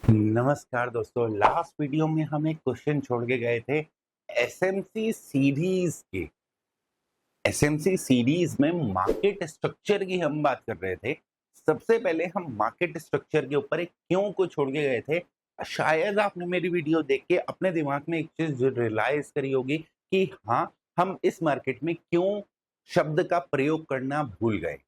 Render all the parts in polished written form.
नमस्कार दोस्तों, last video में हम एक क्वेश्चन छोड़ के गए थे एसएमसी सीरीज के। एसएमसी सीरीज में मार्केट स्ट्रक्चर की हम बात कर रहे थे। सबसे पहले हम मार्केट स्ट्रक्चर के ऊपर एक क्यों को छोड़ के गए थे। शायद आपने मेरी वीडियो देख के अपने दिमाग में एक चीज रियलाइज करी होगी कि हाँ, हम इस मार्केट में क्यों शब्द का प्रयोग करना भूल गए।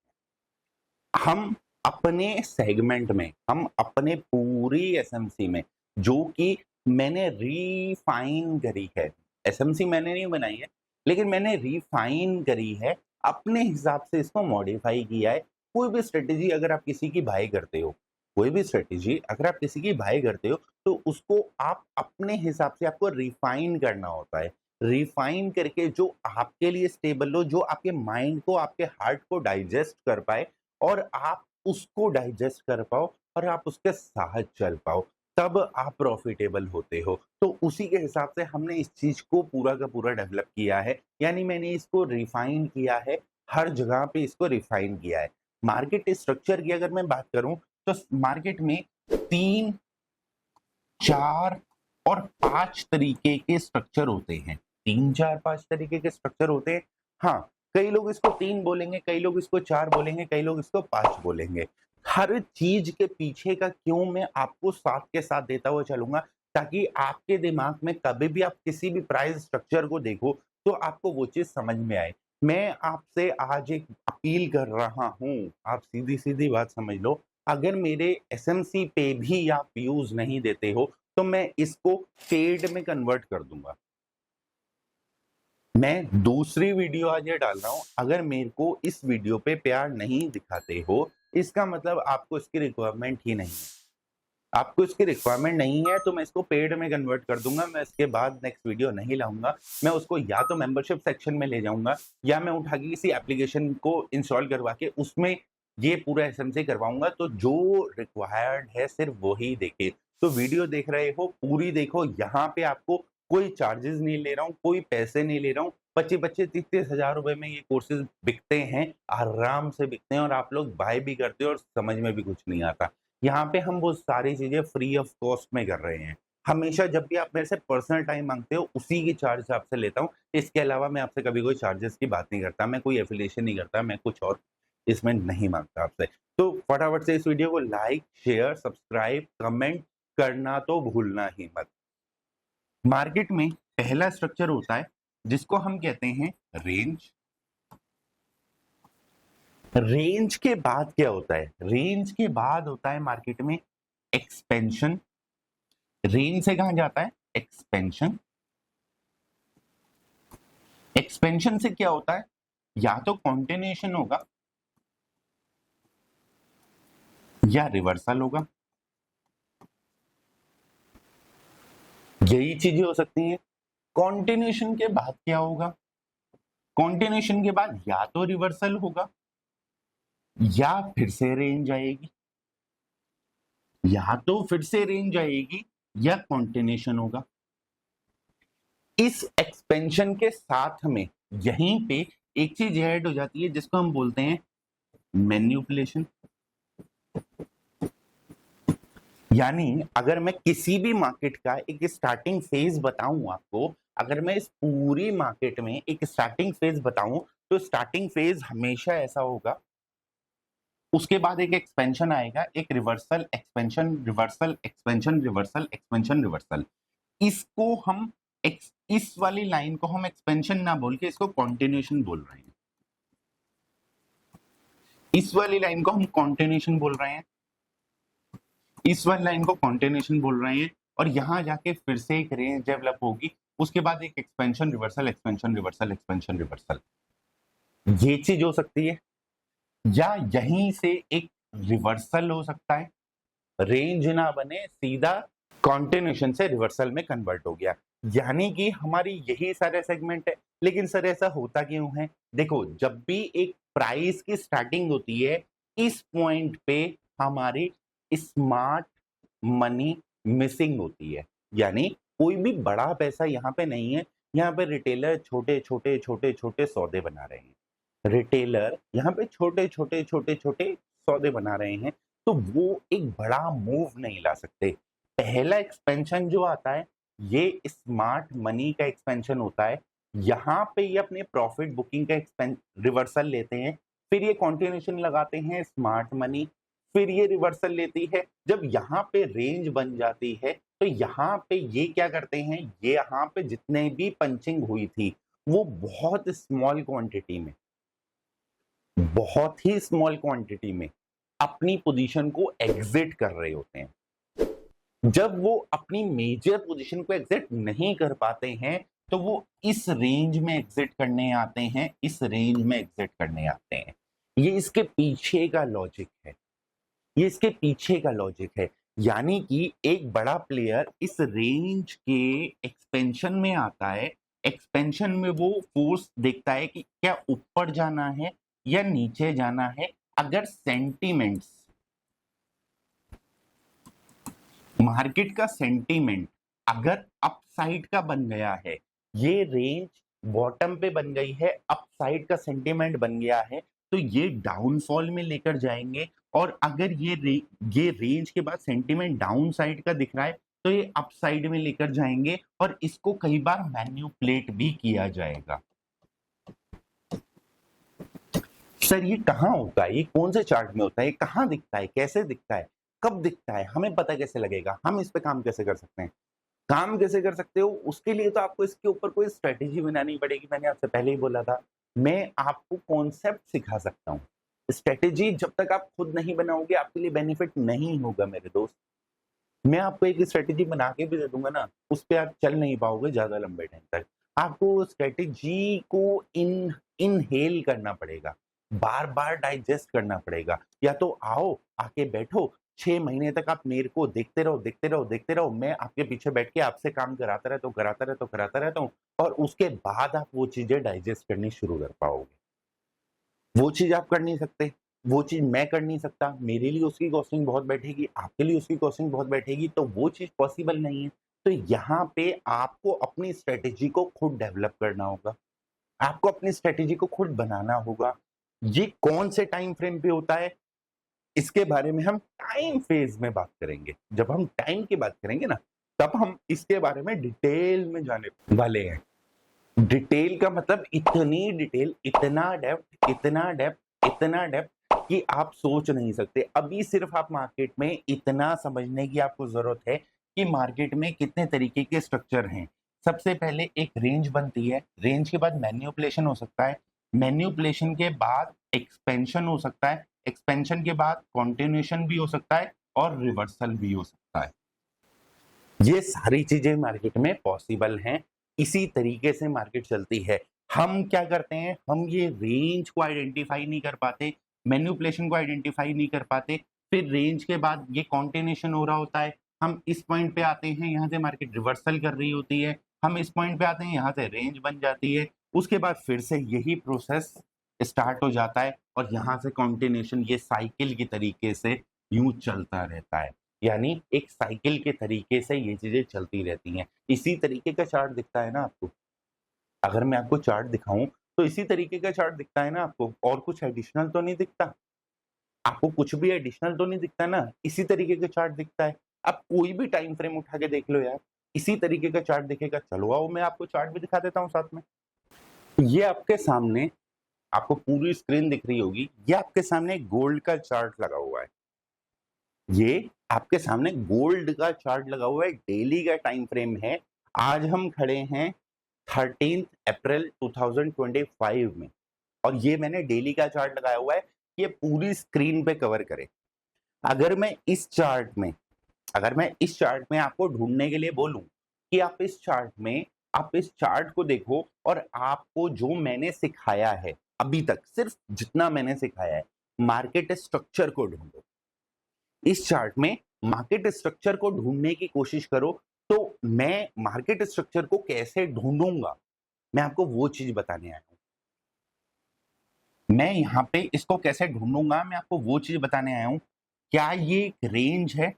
हम अपने सेगमेंट में, हम अपने पूरी एसएमसी में, जो कि मैंने रिफाइन करी है, एसएमसी मैंने नहीं बनाई है, लेकिन मैंने रिफाइन करी है, अपने हिसाब से इसको मॉडिफाई किया है। कोई भी स्ट्रेटेजी अगर आप किसी की बाय करते हो, कोई भी स्ट्रेटेजी अगर आप किसी की बाय करते हो, तो उसको आप अपने हिसाब से आपको रिफाइन करना होता है। रिफाइन करके जो आपके लिए स्टेबल हो, जो आपके माइंड को, आपके हार्ट को डाइजेस्ट कर पाए और आप उसको डाइजेस्ट कर पाओ और आप उसके साथ चल पाओ, तब आप प्रॉफिटेबल होते हो। तो उसी के हिसाब से हमने इस चीज को पूरा का पूरा डेवलप किया है, यानी मैंने इसको रिफाइन किया है, हर जगह पे इसको रिफाइन किया है। मार्केट स्ट्रक्चर की अगर मैं बात करूं, तो मार्केट में 3, 4 और 5 तरीके के स्ट्रक्चर होते हैं। 3, 4, 5 तरीके के स्ट्रक्चर होते हैं। हाँ, कई लोग इसको 3 बोलेंगे, कई लोग इसको 4 बोलेंगे, कई लोग इसको 5 बोलेंगे। हर चीज के पीछे का क्यों मैं आपको साथ के साथ देता हुआ चलूंगा, ताकि आपके दिमाग में कभी भी आप किसी भी प्राइस स्ट्रक्चर को देखो तो आपको वो चीज समझ में आए। मैं आपसे आज एक अपील कर रहा हूं, आप सीधी सीधी बात समझ लो। अगर मेरे एसएमसी पे भी आप व्यूज नहीं देते हो, तो मैं इसको पेड में कन्वर्ट कर दूंगा। मैं दूसरी वीडियो आज ये डाल रहा हूं, अगर मेरे को इस वीडियो पे प्यार नहीं दिखाते हो, इसका मतलब आपको इसकी रिक्वायरमेंट ही नहीं है। आपको इसकी रिक्वायरमेंट नहीं है तो मैं इसको पेड में कन्वर्ट कर दूंगा। मैं इसके बाद नेक्स्ट वीडियो नहीं लाऊंगा। मैं उसको या तो मेंबरशिप सेक्शन में ले जाऊंगा, या मैं उठा के किसी एप्लीकेशन को इंस्टॉल करवा के उसमें ये पूरा एसएमसी करवाऊंगा। तो जो रिक्वायर्ड है सिर्फ वही देखे। तो वीडियो देख रहे हो, पूरी देखो। यहाँ पे आपको कोई चार्जेस नहीं ले रहा हूँ, कोई पैसे नहीं ले रहा हूँ। 25-25, 30-30 हजार रुपए में ये कोर्सेज बिकते हैं, आराम से बिकते हैं, और आप लोग बाय भी करते हो और समझ में भी कुछ नहीं आता। यहाँ पे हम वो सारी चीजें फ्री ऑफ कॉस्ट में कर रहे हैं। हमेशा जब भी आप मेरे से पर्सनल टाइम मांगते हो, उसी की चार्ज आपसे लेता हूँ। इसके अलावा मैं आपसे कभी कोई चार्जेस की बात नहीं करता, मैं कोई एफिलिएशन नहीं करता, मैं कुछ और इसमें नहीं मांगता आपसे। तो फटाफट से इस वीडियो को लाइक, शेयर, सब्सक्राइब, कमेंट करना तो भूलना ही मत। मार्केट में पहला स्ट्रक्चर होता है जिसको हम कहते हैं रेंज। रेंज के बाद क्या होता है? रेंज के बाद होता है मार्केट में एक्सपेंशन। रेंज से कहां जाता है? एक्सपेंशन। एक्सपेंशन से क्या होता है? या तो कॉन्टिन्यूएशन होगा या रिवर्सल होगा। यही चीजें हो सकती हैं। कॉन्टिन्यूएशन के बाद क्या होगा? कॉन्टिन्यूएशन के बाद या तो रिवर्सल होगा या फिर से रेंज आएगी। या तो फिर से रेंज आएगी या कॉन्टिन्यूएशन होगा। इस एक्सपेंशन के साथ में यहीं पे एक चीज ऐड हो जाती है जिसको हम बोलते हैं मैनिपुलेशन। यानी अगर मैं किसी भी मार्केट का एक स्टार्टिंग फेज बताऊं आपको, अगर मैं इस पूरी मार्केट में एक स्टार्टिंग फेज बताऊं, तो स्टार्टिंग फेज हमेशा ऐसा होगा। उसके बाद एक एक्सपेंशन आएगा, एक reversal, expansion, reversal, expansion, reversal, expansion, reversal. इसको हम इस वाली लाइन को हम एक्सपेंशन ना बोल के इसको कॉन्टिन्यूएशन बोल रहे हैं। इस वाली लाइन को हम कॉन्टिन्यूएशन बोल रहे हैं, इस वाली लाइन को कॉन्टिन्यूएशन बोल रहे हैं। और यहां जाके फिर से एक रेंज डेवलप होगी, उसके बाद एक expansion, reversal, expansion, reversal, expansion, reversal. ये चीज हो सकती है, या यहीं से एक रिवर्सल हो सकता है। रेंज ना बने, सीधा कॉन्टिन्यूएशन से रिवर्सल में कन्वर्ट हो गया। यानी कि हमारी यही सारे सेगमेंट है। लेकिन सर ऐसा होता क्यों है? देखो, जब भी एक प्राइस की स्टार्टिंग होती है, इस पॉइंट पे हमारी स्मार्ट मनी मिसिंग होती है। यानी कोई भी बड़ा पैसा यहाँ पे नहीं है। यहाँ पे रिटेलर छोटे छोटे छोटे छोटे सौदे बना रहे हैं। रिटेलर यहाँ पे छोटे छोटे छोटे छोटे सौदे बना रहे हैं। तो वो एक बड़ा मूव नहीं ला सकते। पहला एक्सपेंशन जो आता है ये स्मार्ट मनी का एक्सपेंशन होता है। यहाँ पे ये अपने प्रॉफिट बुकिंग का रिवर्सल लेते हैं, फिर ये कॉन्टिन्यूशन लगाते हैं स्मार्ट मनी, फिर ये रिवर्सल लेती है। जब यहाँ पे रेंज बन जाती है तो यहाँ पे ये क्या करते हैं, ये यहाँ पे जितने भी पंचिंग हुई थी वो बहुत स्मॉल क्वांटिटी में, बहुत ही स्मॉल क्वांटिटी में अपनी पोजीशन को एग्जिट कर रहे होते हैं। जब वो अपनी मेजर पोजीशन को एग्जिट नहीं कर पाते हैं तो वो इस रेंज में एग्जिट करने आते हैं, इस रेंज में एग्जिट करने आते हैं। ये इसके पीछे का लॉजिक है, ये इसके पीछे का लॉजिक है। यानी कि एक बड़ा प्लेयर इस रेंज के एक्सपेंशन में आता है, एक्सपेंशन में वो फोर्स देखता है कि क्या ऊपर जाना है या नीचे जाना है। अगर सेंटीमेंट्स, मार्केट का सेंटीमेंट अगर अपसाइड का बन गया है, ये रेंज बॉटम पे बन गई है, अपसाइड का सेंटीमेंट बन गया है, तो ये डाउनफॉल में लेकर जाएंगे। और अगर ये रेंज के बाद सेंटीमेंट डाउन साइड का दिख रहा है तो ये अपसाइड में लेकर जाएंगे और इसको कई बार मैन्युपुलेट भी किया जाएगा। सर ये कहाँ होता है, ये कौन से चार्ट में होता है, ये कहाँ दिखता है, कैसे दिखता है, कब दिखता है, हमें पता कैसे लगेगा, हम इस पे काम कैसे कर सकते हैं? काम कैसे कर सकते हो, उसके लिए तो आपको इसके ऊपर कोई स्ट्रेटेजी बनानी पड़ेगी। मैंने आपसे पहले ही बोला था, मैं आपको कॉन्सेप्ट सिखा सकता हूँ। स्ट्रेटेजी जब तक आप खुद नहीं बनाओगे आपके लिए बेनिफिट नहीं होगा मेरे दोस्त। मैं आपको एक स्ट्रेटेजी बना के भी दे दूंगा ना, उस पर आप चल नहीं पाओगे ज्यादा लंबे टाइम तक। आपको स्ट्रेटेजी को इनहेल करना पड़ेगा, बार बार डाइजेस्ट करना पड़ेगा। या तो आओ, आके बैठो, 6 महीने तक आप मेरे को देखते रहो देखते रहो देखते रहो, मैं आपके पीछे बैठ के आपसे काम कराता रहता हूँ और उसके बाद आप वो चीजें डाइजेस्ट करनी शुरू कर पाओगे। वो चीज आप कर नहीं सकते, वो चीज मैं कर नहीं सकता, मेरे लिए उसकी कॉस्टिंग बहुत बैठेगी, आपके लिए उसकी कॉस्टिंग बहुत बैठेगी, तो वो चीज पॉसिबल नहीं है। तो यहाँ पे आपको अपनी स्ट्रेटेजी को खुद डेवलप करना होगा, आपको अपनी स्ट्रेटेजी को खुद बनाना होगा। ये कौन से टाइम फ्रेम पे होता है, इसके बारे में हम टाइम फेज में बात करेंगे। जब हम टाइम की बात करेंगे ना, तब हम इसके बारे में डिटेल में जाने वाले हैं। डिटेल का मतलब इतनी डिटेल, इतना डेप्थ, इतना डेप्थ, इतना डेप्थ कि आप सोच नहीं सकते। अभी सिर्फ आप मार्केट में इतना समझने की आपको जरूरत है कि मार्केट में कितने तरीके के स्ट्रक्चर हैं। सबसे पहले एक रेंज बनती है, रेंज के बाद मैन्युपुलेशन हो सकता है, मैन्युपुलेशन के बाद एक्सपेंशन हो सकता है, एक्सपेंशन के बाद कॉन्टिन्यूशन भी हो सकता है और रिवर्सल भी हो सकता है। ये सारी चीजें मार्केट में पॉसिबल हैं। इसी तरीके से मार्केट चलती है। हम क्या करते हैं, हम ये रेंज को आइडेंटिफाई नहीं कर पाते, मैन्युपुलेशन को आइडेंटिफाई नहीं कर पाते, फिर रेंज के बाद ये कॉन्टिन्यूशन हो रहा होता है, हम इस पॉइंट पे आते हैं, यहाँ से मार्केट रिवर्सल कर रही होती है, हम इस पॉइंट पे आते हैं, यहाँ से रेंज बन जाती है, उसके बाद फिर से यही प्रोसेस स्टार्ट हो जाता है और यहाँ से कॉन्टिन्यूशन, ये साइकिल की तरीके से यूं चलता रहता है। यानी एक साइकिल के तरीके से ये चीजें चलती रहती हैं। इसी तरीके का चार्ट दिखता है ना आपको, अगर मैं आपको चार्ट दिखाऊं तो इसी तरीके का चार्ट दिखता है ना आपको, और कुछ एडिशनल तो नहीं दिखता आपको, कुछ भी एडिशनल तो नहीं दिखता ना, इसी तरीके का चार्ट दिखता है। आप कोई भी टाइम फ्रेम उठा के देख लो यार, इसी तरीके का चार्ट दिखेगा। चलो आओ मैं आपको चार्ट भी दिखा देता हूँ साथ में। ये आपके सामने, आपको पूरी स्क्रीन दिख रही होगी, ये आपके सामने गोल्ड का चार्ट लगा हुआ है, ये आपके सामने गोल्ड का चार्ट लगा हुआ है, डेली का टाइम फ्रेम है। आज हम खड़े हैं 13 अप्रैल 2025 में और ये मैंने डेली का चार्ट लगाया हुआ है, ये पूरी स्क्रीन पे कवर करे। अगर मैं इस चार्ट में, अगर मैं इस चार्ट में आपको ढूंढने के लिए बोलूं कि आप इस चार्ट में, आप इस चार्ट को देखो और आपको जो मैंने सिखाया है अभी तक, सिर्फ जितना मैंने सिखाया है, मार्केट स्ट्रक्चर को ढूंढो। इस चार्ट में मार्केट स्ट्रक्चर को ढूंढने की कोशिश करो। तो मैं मार्केट स्ट्रक्चर को कैसे ढूंढूंगा, मैं आपको वो चीज बताने आया हूं। मैं यहाँ पे इसको कैसे ढूंढूंगा, मैं आपको वो चीज बताने आया हूं। क्या ये एक रेंज है?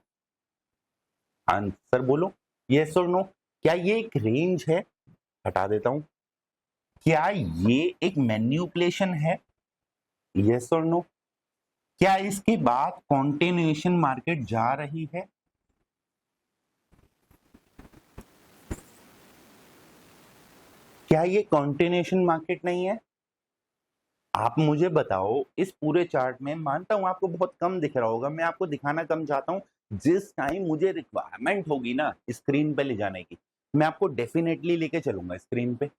आंसर बोलो, यस और नो। क्या ये एक रेंज है? हटा देता हूं। क्या ये एक मैन्युपुलेशन है? यस और नो। क्या इसके बाद कॉन्टिन्यूएशन मार्केट जा रही है? क्या ये कॉन्टिन्यूशन मार्केट नहीं है? आप मुझे बताओ, इस पूरे चार्ट में मानता हूं आपको बहुत कम दिख रहा होगा, मैं आपको दिखाना कम चाहता हूं। जिस टाइम मुझे रिक्वायरमेंट होगी ना स्क्रीन पे ले जाने की, मैं आपको डेफिनेटली लेके चलूंगा स्क्रीन पे,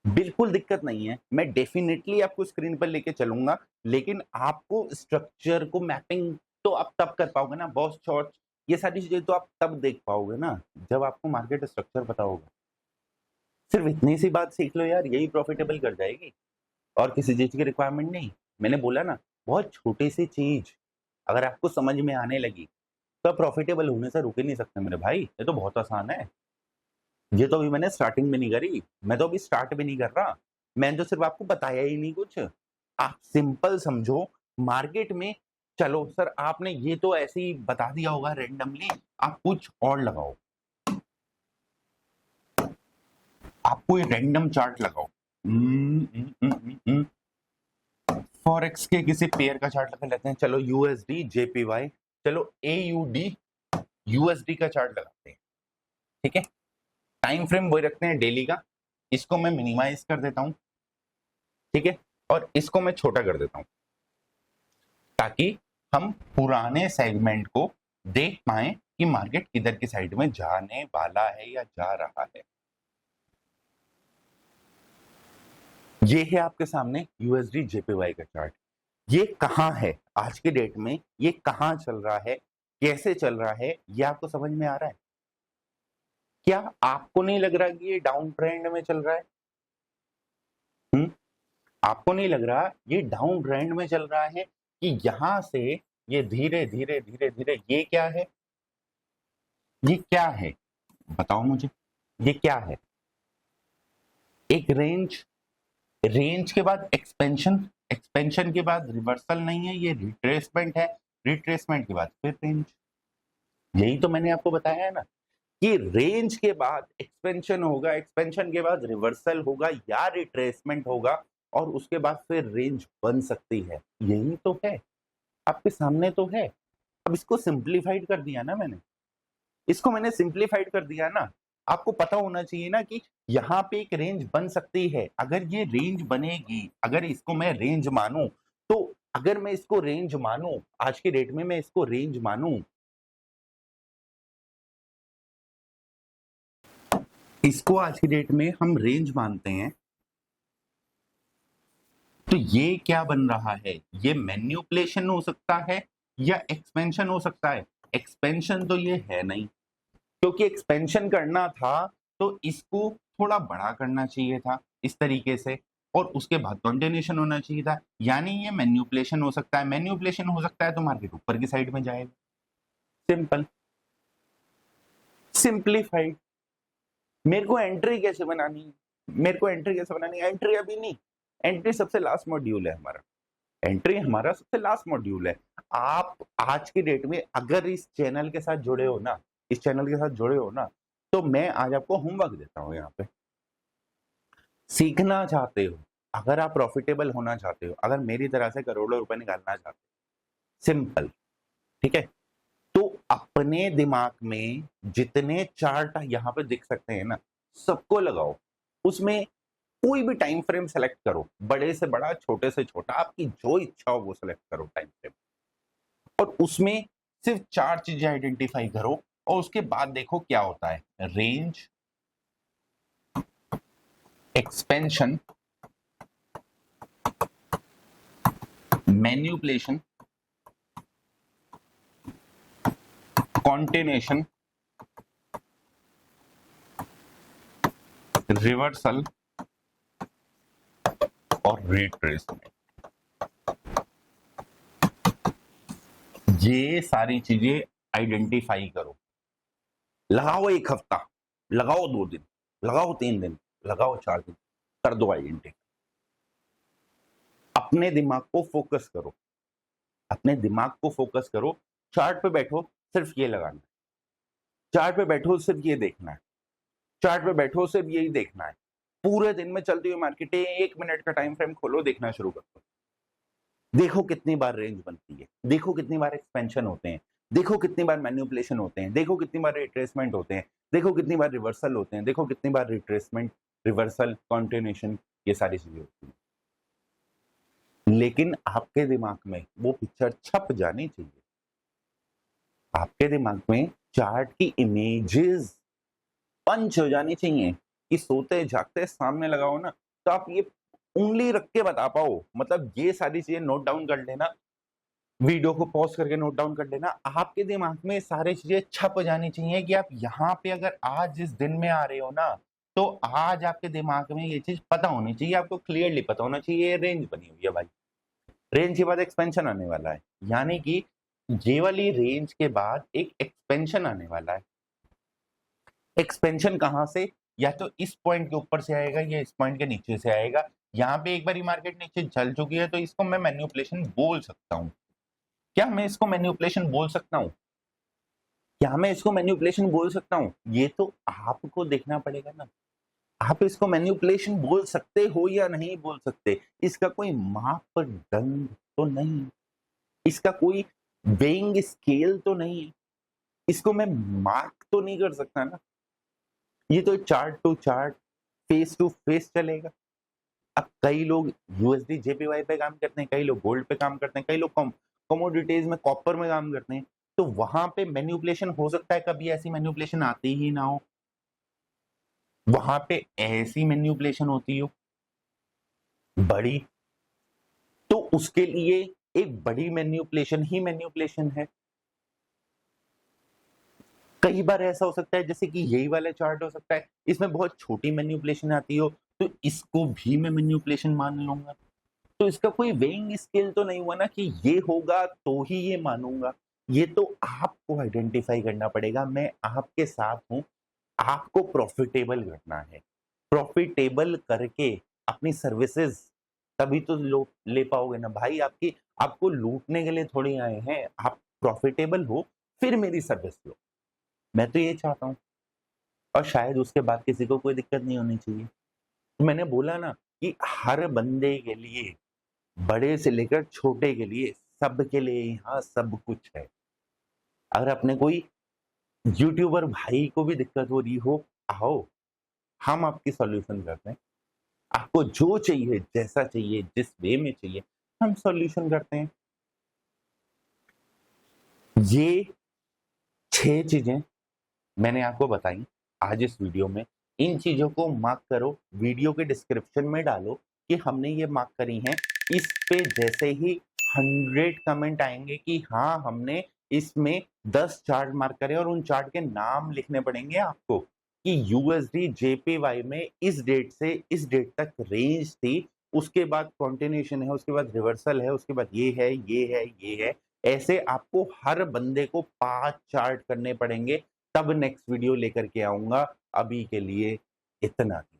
बिल्कुल दिक्कत नहीं है, मैं डेफिनेटली आपको स्क्रीन पर लेके चलूंगा। लेकिन आपको स्ट्रक्चर को मैपिंग तो आप तब कर पाओगे ना, बॉस शॉर्ट ये सारी चीजें तो आप तब देख पाओगे ना जब आपको मार्केट स्ट्रक्चर पता होगा। सिर्फ इतनी सी बात सीख लो यार, यही प्रॉफिटेबल कर जाएगी, और किसी चीज की रिक्वायरमेंट नहीं। मैंने बोला ना, बहुत छोटी सी चीज अगर आपको समझ में आने लगी तो आप प्रॉफिटेबल होने से रुक ही नहीं सकते मेरे भाई। ये तो बहुत आसान है, ये तो अभी मैंने स्टार्टिंग में नहीं करी, मैं तो अभी स्टार्ट भी नहीं कर रहा, मैंने तो सिर्फ आपको बताया ही नहीं कुछ। आप सिंपल समझो, मार्केट में चलो सर आपने ये तो ऐसे ही बता दिया होगा रेंडमली, आप कुछ और लगाओ, आप कोई रैंडम चार्ट लगाओ। फॉरेक्स के किसी पेयर का चार्ट लगा लेते हैं, चलो यूएसडी जेपीवाई, चलो एयूडी यूएसडी का चार्ट लगाते हैं, ठीक है। टाइम फ्रेम वही रखते हैं डेली का, इसको मैं मिनिमाइज कर देता हूं, ठीक है, और इसको मैं छोटा कर देता हूं ताकि हम पुराने सेगमेंट को देख पाए कि मार्केट किधर की साइड में जाने वाला है या जा रहा है। ये है आपके सामने यूएसडी जेपीवाई का चार्ट। ये कहां है आज के डेट में, ये कहां चल रहा है, कैसे चल रहा है, ये आपको समझ में आ रहा है? क्या आपको नहीं लग रहा कि ये डाउन ट्रेंड में चल रहा है? आपको नहीं लग रहा ये डाउन ट्रेंड में चल रहा है कि यहां से ये धीरे धीरे धीरे धीरे, ये क्या है, ये क्या है बताओ मुझे, ये क्या है? एक रेंज, रेंज के बाद एक्सपेंशन, एक्सपेंशन के बाद रिवर्सल नहीं है, ये रिट्रेसमेंट है, रिट्रेसमेंट के बाद फिर रेंज। यही तो मैंने आपको बताया है ना कि रेंज के बाद एक्सपेंशन होगा, एक्सपेंशन के बाद रिवर्सल होगा या रिट्रेसमेंट होगा, और उसके बाद फिर रेंज बन सकती है। यही तो है, आपके सामने तो है। अब इसको सिंप्लीफाइड कर दिया ना मैंने, इसको मैंने सिंप्लीफाइड कर दिया ना। आपको पता होना चाहिए ना कि यहाँ पे एक रेंज बन सकती है। अगर ये रेंज बनेगी, अगर इसको मैं रेंज मानूं, तो अगर मैं इसको रेंज मानूं, आज के डेट में मैं इसको रेंज मानूं, इसको आज की डेट में हम रेंज मानते हैं, तो ये क्या बन रहा है? ये मैन्युपुलेशन हो सकता है या एक्सपेंशन हो सकता है। एक्सपेंशन तो ये है नहीं, क्योंकि एक्सपेंशन करना था तो इसको थोड़ा बड़ा करना चाहिए था इस तरीके से, और उसके बाद कंटिन्यूशन होना चाहिए था। यानी ये मैन्युपुलेशन हो सकता है, मैन्युपुलेशन हो सकता है तो मार्केट ऊपर की साइड में जाएगा। Simple, simplified. मेरे को एंट्री कैसे बनानी है, मेरे को एंट्री कैसे बनानी है? एंट्री अभी नहीं, एंट्री सबसे लास्ट मॉड्यूल है हमारा, एंट्री हमारा सबसे लास्ट मॉड्यूल है। आप आज की डेट में अगर इस चैनल के साथ जुड़े हो ना, इस चैनल के साथ जुड़े हो ना, तो मैं आज आपको होमवर्क देता हूं यहाँ पे। सीखना चाहते हो, अगर आप प्रॉफिटेबल होना चाहते हो, अगर मेरी तरह से करोड़ों रुपए निकालना चाहते हो, सिंपल, ठीक है, तो अपने दिमाग में जितने चार्ट यहाँ पे दिख सकते हैं ना, सबको लगाओ, उसमें कोई भी टाइम फ्रेम सेलेक्ट करो, बड़े से बड़ा, छोटे से छोटा, आपकी जो इच्छा हो वो सेलेक्ट करो टाइम फ्रेम, और उसमें सिर्फ 4 चीजें आइडेंटिफाई करो, और उसके बाद देखो क्या होता है। Range, expansion, manipulation, continuation, reversal और रिट्रेसमेंट। ये सारी चीजें आइडेंटिफाई करो, लगाओ 1 हफ्ता, लगाओ 2 दिन, लगाओ 3 दिन, लगाओ 4 दिन, कर दो आइडेंटिफाई। अपने दिमाग को फोकस करो, अपने दिमाग को फोकस करो, चार्ट पे बैठो, सिर्फ ये लगाना है, चार्ट पे बैठो, सिर्फ ये देखना है, चार्ट पे बैठो, सिर्फ यही देखना है। पूरे दिन में चलती हुई मार्केट है, 1 मिनट का टाइम फ्रेम खोलो, देखना शुरू कर दो। देखो कितनी बार रेंज बनती है, देखो कितनी बार एक्सपेंशन होते हैं, देखो कितनी बार मैन्युपुलेशन होते हैं, देखो कितनी बार रिट्रेसमेंट होते हैं, देखो कितनी बार रिवर्सल होते हैं, देखो कितनी बार रिट्रेसमेंट, रिवर्सल, कंटिन्यूएशन, ये सारी चीजें होती हैं। लेकिन आपके दिमाग में वो पिक्चर छप जानी चाहिए। आपके दिमाग में चार्ट की इमेजेस पंच हो जानी चाहिए कि सोते जागते सामने लगाओ ना, तो आप ये उंगली रख के बता पाओ। मतलब ये सारी चीजें नोट डाउन कर लेना, वीडियो को पॉज करके नोट डाउन कर लेना। आपके दिमाग में सारी चीजें छप जानी चाहिए कि आप यहाँ पे अगर आज इस दिन में आ रहे हो ना, तो आज आपके दिमाग में ये चीज पता होनी चाहिए, आपको क्लियरली पता होना चाहिए ये रेंज बनी हुई है भाई। रेंज के बाद एक्सपेंशन आने वाला है, यानी कि ये वाली रेंज के बाद एक एक्सपेंशन आने वाला है। एक्सपेंशन कहां से? या तो इस पॉइंट के ऊपर से आएगा या इस पॉइंट के नीचे से आएगा। यहाँ पे एक बार मार्केट नीचे चल चुकी है, तो इसको मैं मैनिपुलेशन बोल सकता हूँ। क्या मैं इसको मैनिपुलेशन बोल सकता हूँ? क्या मैं इसको मैनिपुलेशन बोल सकता हूँ? ये तो आपको देखना पड़ेगा ना। आप इसको मैनिपुलेशन बोल सकते हो या नहीं बोल सकते, इसका कोई मापदंड तो नहीं, इसका कोई वेइंग स्केल तो नहीं है, इसको मैं मार्क तो नहीं कर सकता ना। ये तो chart to chart, face to face चलेगा। अब कई लोग यूएसडी जेपीवाई पे काम करते हैं, कई लोग गोल्ड पे काम करते हैं, कई लोग कमोडिटीज में कॉपर में काम करते हैं, तो वहां पे मैनिपुलेशन हो सकता है, कभी ऐसी मैनिपुलेशन आती ही ना हो, वहां पे ऐसी मैनिपुलेशन होती हो बड़ी, तो उसके लिए एक बड़ी मैनिपुलेशन ही मैनिपुलेशन है। कई बार ऐसा हो सकता है जैसे कि यही वाला चार्ट हो सकता है, इसमें बहुत छोटी मैनिपुलेशन आती हो, तो इसको भी मैं मैनिपुलेशन मान लूंगा। तो इसका कोई वेइंग स्केल तो नहीं हुआ ना कि ये होगा तो ही ये मानूंगा। ये तो आपको आइडेंटिफाई करना पड़ेगा। मैं आपके साथ हूं, आपको प्रॉफिटेबल करना है। प्रॉफिटेबल करके अपनी सर्विसेज तभी तो लोग ले पाओगे ना भाई। आपको लूटने के लिए थोड़ी आए हैं। आप प्रॉफिटेबल हो फिर मेरी सर्विस लो। मैं तो ये चाहता हूँ, और शायद उसके बाद किसी को कोई दिक्कत नहीं होनी चाहिए। तो मैंने बोला ना कि हर बंदे के लिए, बड़े से लेकर छोटे के लिए, सबके लिए यहाँ सब कुछ है। अगर अपने कोई यूट्यूबर भाई को भी दिक्कत हो रही हो, आओ हम आपकी सॉल्यूशन करते हैं। आपको जो चाहिए, जैसा चाहिए, जिस वे में चाहिए, हम सॉल्यूशन करते हैं। ये 6 चीजें मैंने आपको बताई आज इस वीडियो में। इन चीजों को मार्क करो, वीडियो के डिस्क्रिप्शन में डालो कि हमने ये मार्क करी हैं। इस पे जैसे ही 100 कमेंट आएंगे कि हाँ हमने इसमें 10 चार्ट मार्क करे, और उन चार्ट के नाम लिखने पड़ेंगे आपको कि यूएसडी जेपीवाई में इस डेट से इस डेट तक रेंज थी, उसके बाद कंटिन्यूएशन है, उसके बाद रिवर्सल है, उसके बाद ये है, ये है, ये है। ऐसे आपको हर बंदे को 5 चार्ट करने पड़ेंगे, तब नेक्स्ट वीडियो लेकर के आऊंगा। अभी के लिए इतना ही।